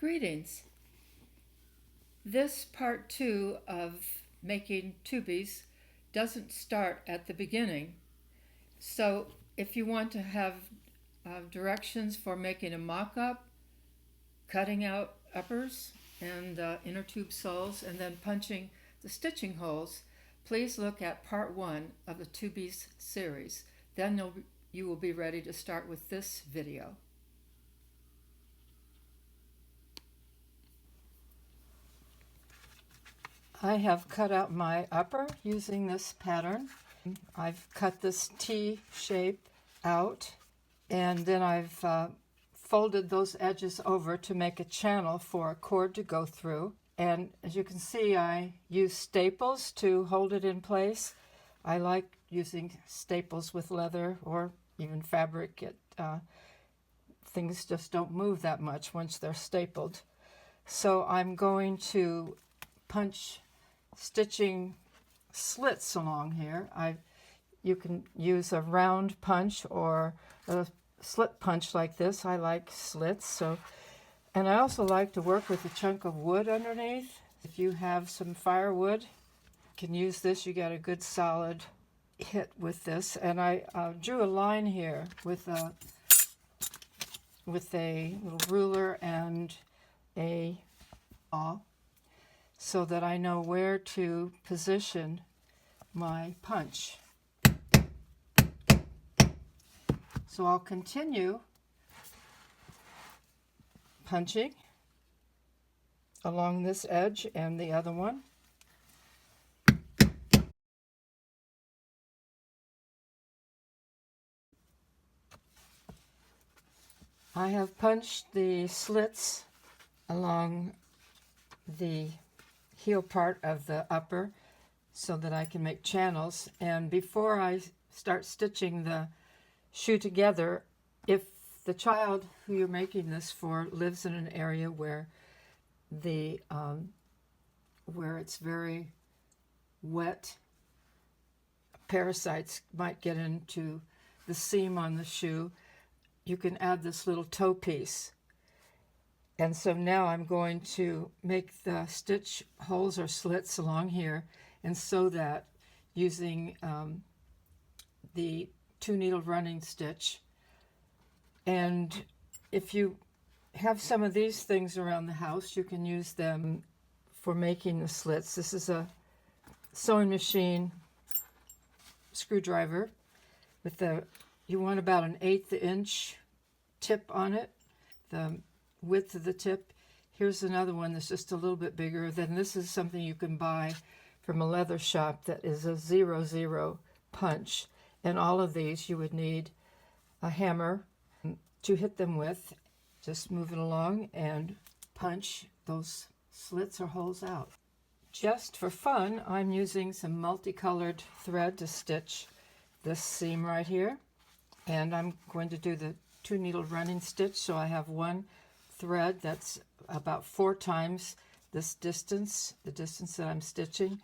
Greetings. This part 2 of Making Tubies doesn't start at the beginning. So if you want to have directions for making a mock-up, cutting out uppers and inner tube soles, and then punching the stitching holes, please look at part 1 of the Tubies series. Then you will be ready to start with this video. I have cut out my upper using this pattern. I've cut this T shape out, and then I've folded those edges over to make a channel for a cord to go through. And as you can see, I use staples to hold it in place. I like using staples with leather or even fabric. Things just don't move that much once they're stapled. So I'm going to punch stitching slits along here. You can use a round punch or a slit punch like this. I like slits. And I also like to work with a chunk of wood underneath. If you have some firewood, you can use this. You get a good solid hit with this. And I drew a line here with a little ruler and a awl, so that I know where to position my punch. So I'll continue punching along this edge and the other one. I have punched the slits along the heel part of the upper so that I can make channels. And before I start stitching the shoe together, if the child who you're making this for lives in an area where where it's very wet, parasites might get into the seam on the shoe, you can add this little toe piece. And so now I'm going to make the stitch holes or slits along here and sew that using the 2-needle running stitch. And if you have some of these things around the house, you can use them for making the slits. This is a sewing machine screwdriver with you want about an 1/8 inch tip on it. The width of the tip. Here's another one that's just a little bit bigger. Then this is something you can buy from a leather shop that is a 0-0 punch. And all of these you would need a hammer to hit them with. Just move it along and punch those slits or holes out. Just for fun, I'm using some multicolored thread to stitch this seam right here. And I'm going to do the 2-needle running stitch, so I have one thread that's about 4 times this distance, the distance that I'm stitching,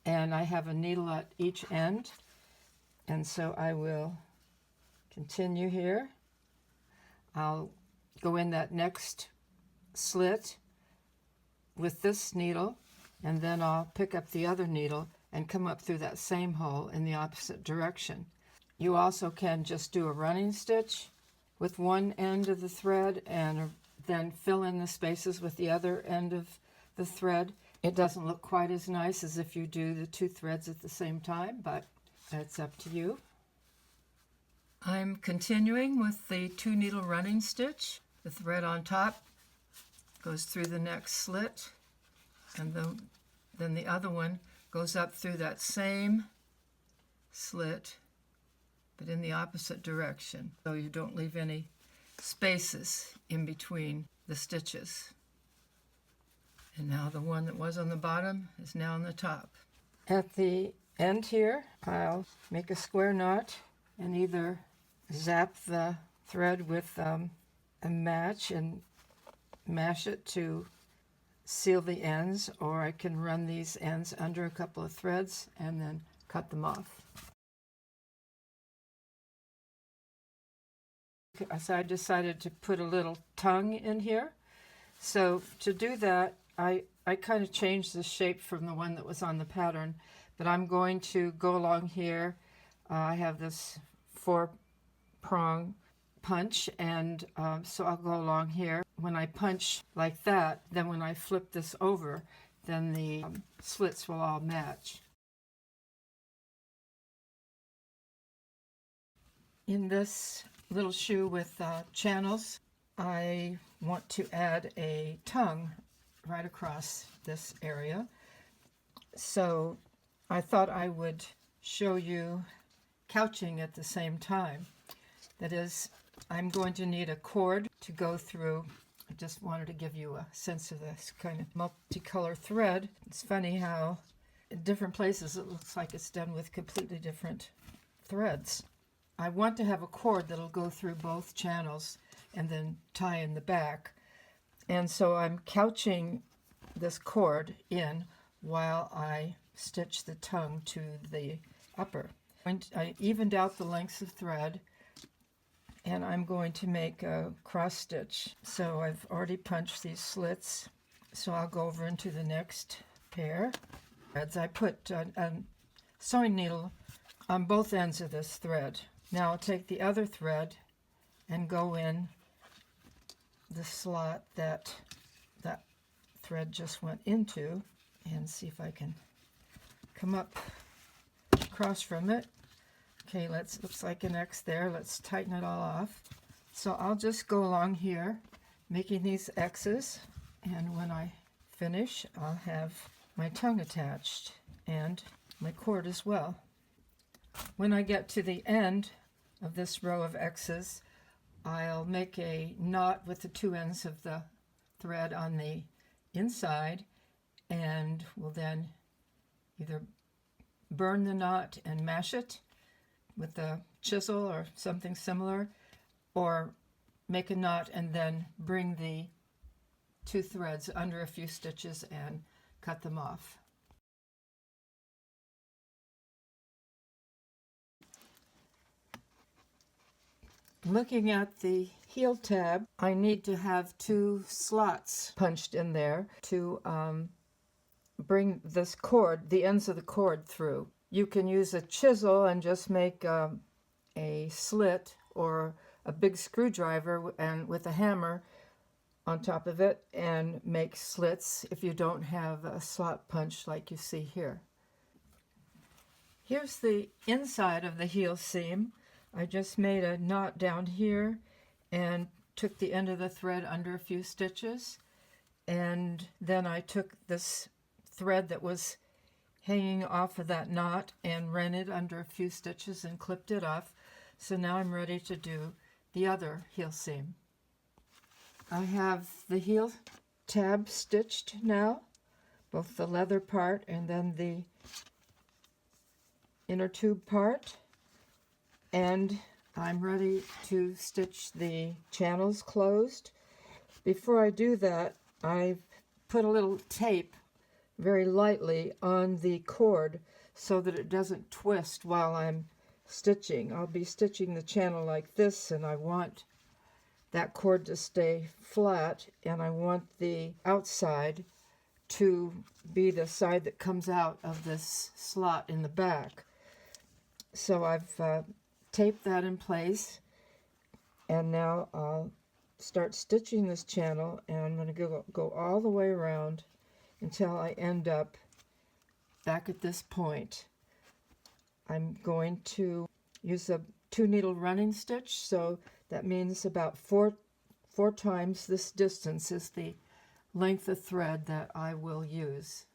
and I have a needle at each end. And so I will continue here. I'll go in that next slit with this needle, and then I'll pick up the other needle and come up through that same hole in the opposite direction. You also can just do a running stitch with one end of the thread and then fill in the spaces with the other end of the thread. It doesn't look quite as nice as if you do the 2 threads at the same time, but that's up to you. I'm continuing with the 2-needle running stitch. The thread on top goes through the next slit, and then the other one goes up through that same slit, but in the opposite direction, so you don't leave any spaces in between the stitches. And now the one that was on the bottom is now on the top. At the end here, I'll make a square knot and either zap the thread with a match and mash it to seal the ends, or I can run these ends under a couple of threads and then cut them off. So I decided to put a little tongue in here. So to do that, I kind of changed the shape from the one that was on the pattern, but I'm going to go along here. I have this 4-prong punch, and so I'll go along here. When I punch like that, then when I flip this over, then the slits will all match. In this little shoe with channels, I want to add a tongue right across this area. So I thought I would show you couching at the same time. That is, I'm going to need a cord to go through. I just wanted to give you a sense of this kind of multicolor thread. It's funny how in different places it looks like it's done with completely different threads. I want to have a cord that'll go through both channels and then tie in the back. And so I'm couching this cord in while I stitch the tongue to the upper. I evened out the lengths of thread, and I'm going to make a cross stitch. So I've already punched these slits, so I'll go over into the next pair. As I put a sewing needle on both ends of this thread. Now I'll take the other thread and go in the slot that that thread just went into, and see if I can come up across from it. Okay, looks like an X there. Let's tighten it all off. So I'll just go along here making these X's, and when I finish I'll have my tongue attached and my cord as well. When I get to the end of this row of X's, I'll make a knot with the two ends of the thread on the inside, and will then either burn the knot and mash it with a chisel or something similar, or make a knot and then bring the two threads under a few stitches and cut them off. Looking at the heel tab, I need to have 2 slots punched in there to bring this cord, the ends of the cord, through. You can use a chisel and just make a slit, or a big screwdriver and with a hammer on top of it, and make slits if you don't have a slot punch like you see here. Here's the inside of the heel seam. I just made a knot down here and took the end of the thread under a few stitches, and then I took this thread that was hanging off of that knot and ran it under a few stitches and clipped it off. So now I'm ready to do the other heel seam. I have the heel tab stitched now, both the leather part and then the inner tube part, and I'm ready to stitch the channels closed. Before I do that, I've put a little tape very lightly on the cord so that it doesn't twist while I'm stitching. I'll be stitching the channel like this, and I want that cord to stay flat, and I want the outside to be the side that comes out of this slot in the back. So I've taped that in place, and now I'll start stitching this channel, and I'm going to go all the way around until I end up back at this point. I'm going to use a 2-needle running stitch, so that means about four times this distance is the length of thread that I will use.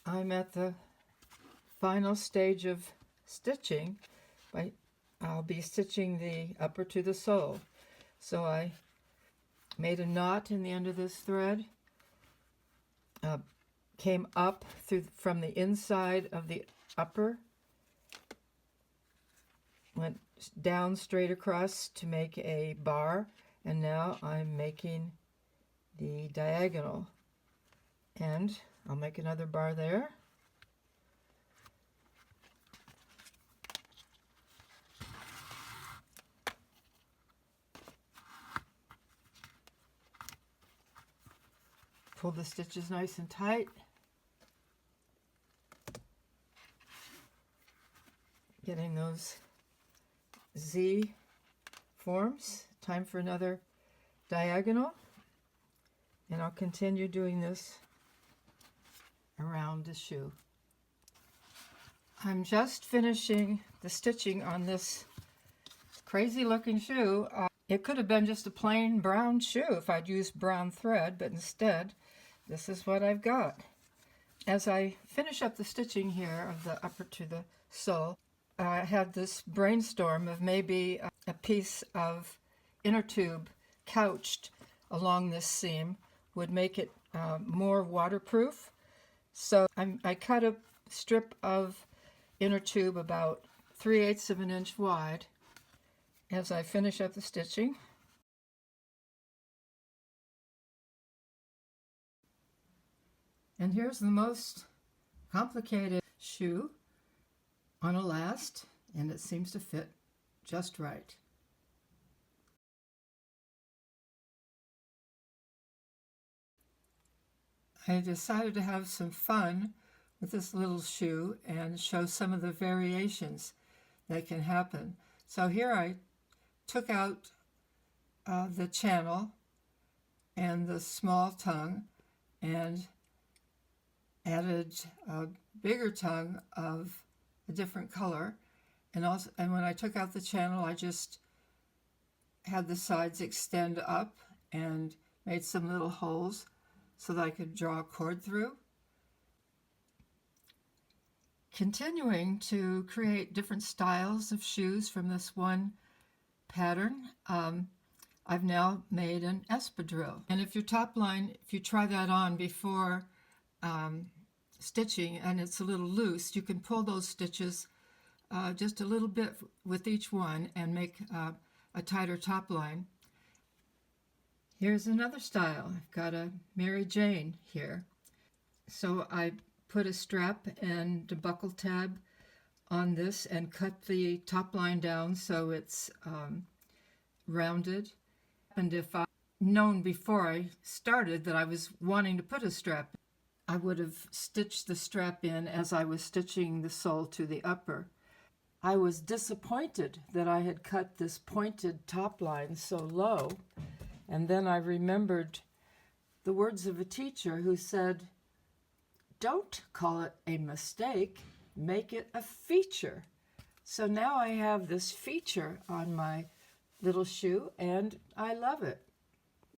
I'm at the final stage of stitching. I'll be stitching the upper to the sole. So I made a knot in the end of this thread, came up from the inside of the upper, went down straight across to make a bar, and now I'm making the diagonal, and I'll make another bar there. Pull the stitches nice and tight. Getting those Z forms. Time for another diagonal. And I'll continue doing this around the shoe. I'm just finishing the stitching on this crazy looking shoe. It could have been just a plain brown shoe if I'd used brown thread, but instead this is what I've got. As I finish up the stitching here of the upper to the sole, I had this brainstorm of maybe a piece of inner tube couched along this seam would make it more waterproof. So I cut a strip of inner tube about 3/8 of an inch wide as I finish up the stitching. And here's the most complicated shoe on a last, and it seems to fit just right. I decided to have some fun with this little shoe and show some of the variations that can happen. So here I took out the channel and the small tongue and added a bigger tongue of a different color, and when I took out the channel, I just had the sides extend up and made some little holes so that I could draw a cord through. Continuing to create different styles of shoes from this one pattern, I've now made an espadrille. And if your top line, if you try that on before stitching and it's a little loose, you can pull those stitches just a little bit with each one and make a tighter top line. Here's another style. I've got a Mary Jane here. So I put a strap and a buckle tab on this and cut the top line down so it's rounded. And if I'd known before I started that I was wanting to put a strap, I would have stitched the strap in as I was stitching the sole to the upper. I was disappointed that I had cut this pointed top line so low, and then I remembered the words of a teacher who said, "Don't call it a mistake, make it a feature." So now I have this feature on my little shoe, and I love it.